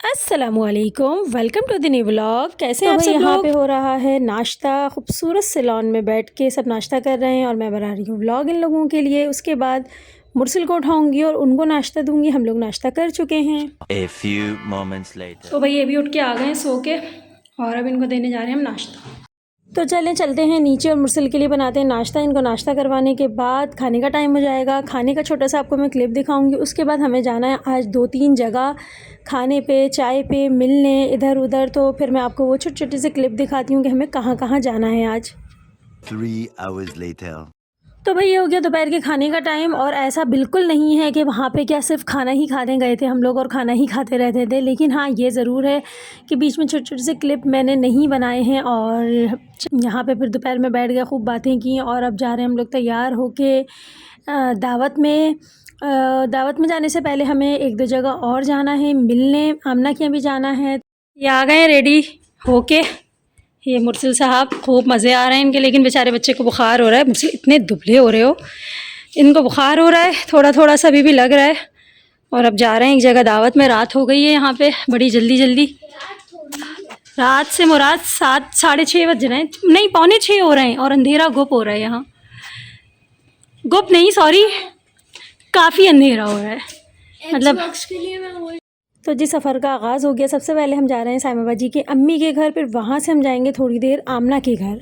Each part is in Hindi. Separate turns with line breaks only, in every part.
अस्सलामुअलैकुम, welcome to the new vlog. कैसे हैं आप सब लोग? यहाँ पे हो रहा है नाश्ता। खूबसूरत से लॉन में बैठ के सब नाश्ता कर रहे हैं और मैं बना रही हूँ व्लॉग इन लोगों के लिए। उसके बाद मुरसिल को उठाऊंगी और उनको नाश्ता दूंगी। हम लोग नाश्ता कर चुके हैं।
A few moments later.
तो भाई ये भी उठ के आ गए हैं सो के और अब इनको देने जा रहे हैं हम नाश्ता। तो चलें चलते हैं नीचे और मुरसिल के लिए बनाते हैं नाश्ता। इनको नाश्ता करवाने के बाद खाने का टाइम हो जाएगा। खाने का छोटा सा आपको मैं क्लिप दिखाऊंगी। उसके बाद हमें जाना है आज 2-3 जगह खाने पे, चाय पे, मिलने इधर उधर। तो फिर मैं आपको वो छोटी छोटी सी क्लिप दिखाती हूँ कि हमें कहाँ कहाँ जाना है आज।
3 hours later.
तो भाई ये हो गया दोपहर के खाने का टाइम। और ऐसा बिल्कुल नहीं है कि वहाँ पे क्या सिर्फ खाना ही खाने गए थे हम लोग और खाना ही खाते रहते थे, लेकिन हाँ ये ज़रूर है कि बीच में छोटे छोटे से क्लिप मैंने नहीं बनाए हैं। और यहाँ पे फिर दोपहर में बैठ गए, खूब बातें की और अब जा रहे हैं हम लोग तैयार होके दावत में। दावत में जाने से पहले हमें 1-2 जगह और जाना है मिलने। आमना के यहाँ भी जाना है। ये आ गए रेडी होके। ये मुरसिल साहब, खूब मज़े आ रहे हैं इनके, लेकिन बेचारे बच्चे को बुखार हो रहा है। मुरसिल इतने दुबले हो रहे हो, इनको बुखार हो रहा है थोड़ा थोड़ा सा अभी भी लग रहा है। और अब जा रहे हैं एक जगह दावत में। रात हो गई है यहाँ पे बड़ी जल्दी जल्दी। रात से मुराद 7 साढ़े 6 बज रहे हैं, नहीं 5:45 हो रहे हैं और अंधेरा गुप हो रहा है यहाँ। गुप नहीं सॉरी, काफ़ी अंधेरा हो रहा है मतलब। तो जी सफ़र का आगाज़ हो गया। सबसे पहले हम जा रहे हैं साइमा जी के अम्मी के घर, फिर वहाँ से हम जाएंगे थोड़ी देर आमना के घर।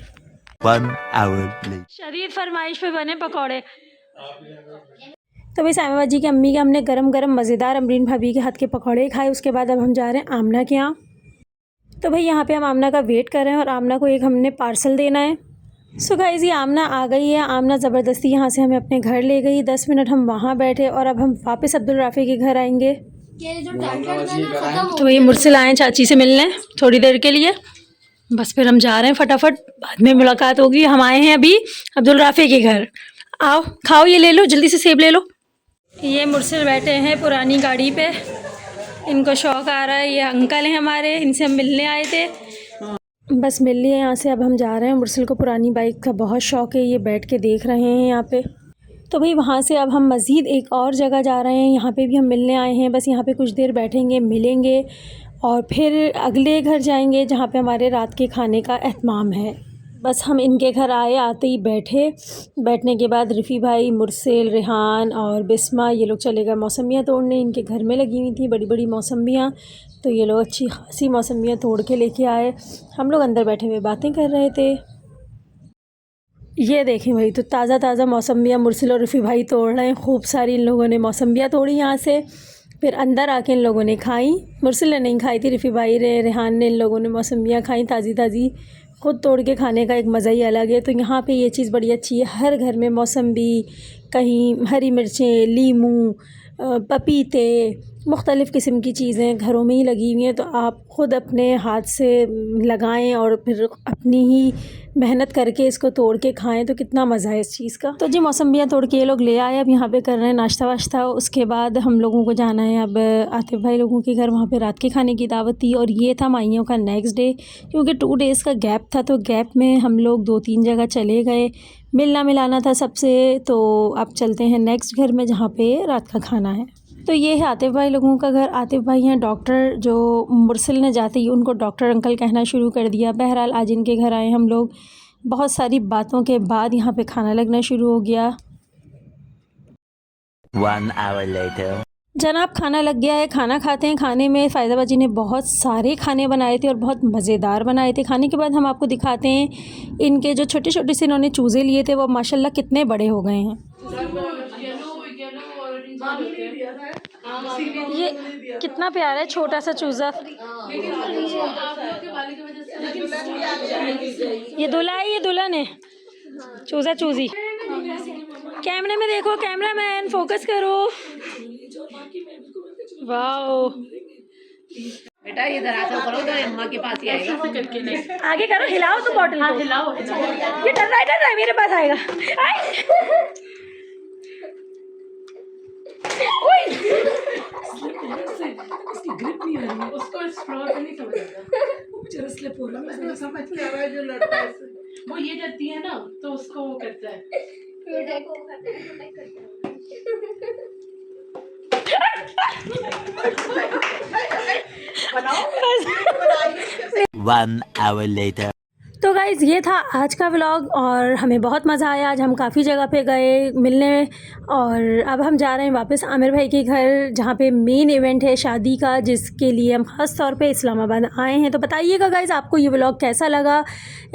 1 hour later.
शरीर फरमाइश पे बने पकौड़े। तो भाई साइमा जी की अम्मी के हमने गरम गरम मज़ेदार अमरीन भाभी के हाथ के पकौड़े खाए। उसके बाद अब हम जा रहे हैं आमना के यहाँ। तो भाई यहाँ पे हम आमना का वेट कर रहे हैं और आमना को एक हमने पार्सल देना है। सो गाइस ये आमना आ गई है। आमना ज़बरदस्ती यहाँ से हमें अपने घर ले गई। 10 मिनट हम वहाँ बैठे और अब हम वापस अब्दुल राफ़ी के घर आएंगे। तो ये मुरसिल आए चाची से मिलने थोड़ी देर के लिए, बस फिर हम जा रहे हैं फटाफट, बाद में मुलाकात होगी। हम आए हैं अभी अब्दुल राफ़ी के घर। आओ खाओ, ये ले लो, जल्दी से सेब ले लो। ये मुरसिल बैठे हैं पुरानी गाड़ी पे, इनको शौक़ आ रहा है। ये अंकल हैं हमारे, इनसे हम मिलने आए थे, बस मिल लिए यहाँ से। अब हम जा रहे हैं। मुरसिल को पुरानी बाइक का बहुत शौक़ है, ये बैठ के देख रहे हैं यहाँ पे। तो भाई वहाँ से अब हम मज़ीद एक और जगह जा रहे हैं, यहाँ पे भी हम मिलने आए हैं। बस यहाँ पे कुछ देर बैठेंगे, मिलेंगे और फिर अगले घर जाएंगे जहाँ पे हमारे रात के खाने का एहतमाम है। बस हम इनके घर आए, आते ही बैठे। बैठने के बाद रफ़ी भाई, मुरसिल, रेहान और बिस्मा ये लोग चले गए मौसमियाँ तोड़ने। इनके घर में लगी हुई थी बड़ी बड़ी मौसमियाँ, तो ये लोग अच्छी खासी मौसमियाँ तोड़ के लेके आए। हम लोग अंदर बैठे हुए बातें कर रहे थे। ये देखें भाई, तो ताज़ा ताज़ा मौसमियाँ मुरसिल और रफ़ी भाई तोड़ रहे हैं। खूब सारी इन लोगों ने मौसमियाँ तोड़ी यहाँ से। फिर अंदर आके इन लोगों ने खाई। मुरसिल ने नहीं खाई थी, रफ़ी भाई ने, रेहान ने, इन लोगों ने मौसमियाँ खाई ताज़ी ताज़ी। ख़ुद तोड़ के खाने का एक मज़ा ही अलग है। तो यहाँ पे ये चीज़ बड़ी अच्छी है, हर घर में मौसम्बी, कहीं हरी मिर्चें, लीमू, पपीते, मुख्तलिफ़ किस्म की चीज़ें घरों में ही लगी हुई हैं। तो आप ख़ुद अपने हाथ से लगाएं और फिर अपनी ही मेहनत करके इसको तोड़ के खाएं, तो कितना मज़ा है इस चीज़ का। तो जी मौसम्बियाँ तोड़ के ये लोग ले आए। अब यहाँ पे कर रहे हैं नाश्ता वाश्ता। उसके बाद हम लोगों को जाना है अब आतिफ़ भाई लोगों के घर, वहाँ पे रात के खाने की दावत थी। और ये था माइयों का नेक्स्ट डे, क्योंकि 2 डेज़ का गैप था, तो गैप में हम लोग 2-3 जगह चले गए, मिलना मिलाना था सबसे। तो अब चलते हैं नेक्स्ट घर में जहाँ पे रात का खाना है। तो ये है आतिफ़ भाई लोगों का घर। आतिफ़ भाई हैं डॉक्टर, जो मुरसिल ने जाते ही उनको डॉक्टर अंकल कहना शुरू कर दिया। बहरहाल आज इनके घर आए हम लोग। बहुत सारी बातों के बाद यहाँ पे खाना लगना शुरू हो गया।
1 hour later.
जनाब खाना लग गया है, खाना खाते हैं। खाने में फ़ायदा जी ने बहुत सारे खाने बनाए थे और बहुत मज़ेदार बनाए थे। खाने के बाद हम आपको दिखाते हैं इनके जो छोटे छोटे से इन्होंने चूज़े लिए थे, वो माशाल्लाह कितने बड़े हो गए हैं। ये कितना प्यारा है छोटा सा चूज़ा। ये दूल्हा है, ये दुल्हन है। चूज़ा चूज़ी। कैमरे में देखो, कैमरा मैन फोकस करो। वाओ
बेटा ये दराज़ करो तो अम्मा के पास ही आएगा।
आगे करो, हिलाओ तो बॉटल को।
हिलाओ।
ये डर रहा है, मेरे पास आएगा।
इसकी ग्रिप नहीं आ रही है, उसको स्क्रॉल नहीं समझ आता। वो बेचारा स्लिप हो रहा है, मैं समझ नहीं आ रहा है जो लड़का है वो ये करती है ना, तो उसको वो करता है।
1 hour later.
तो गाइज़ ये था आज का व्लॉग और हमें बहुत मज़ा आया। आज हम काफ़ी जगह पे गए मिलने और अब हम जा रहे हैं वापस आमिर भाई के घर जहाँ पे मेन इवेंट है शादी का, जिसके लिए हम ख़ास तौर पे इस्लामाबाद आए हैं। तो बताइएगा गाइज़ आपको ये व्लॉग कैसा लगा।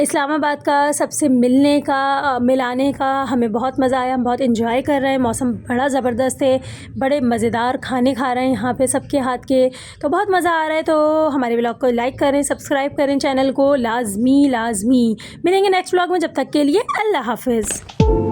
इस्लामाबाद का सबसे मिलाने का हमें बहुत मज़ा आया। हम बहुत इन्जॉय कर रहे हैं। मौसम बड़ा ज़बरदस्त है, बड़े मज़ेदार खाने खा रहे हैं यहाँ पे सबके हाथ के, तो बहुत मज़ा आ रहा है। तो हमारे व्लॉग को लाइक करें, सब्सक्राइब करें चैनल को लाजमी। मिलेंगे नेक्स्ट व्लॉग में, जब तक के लिए अल्लाह हाफिज़।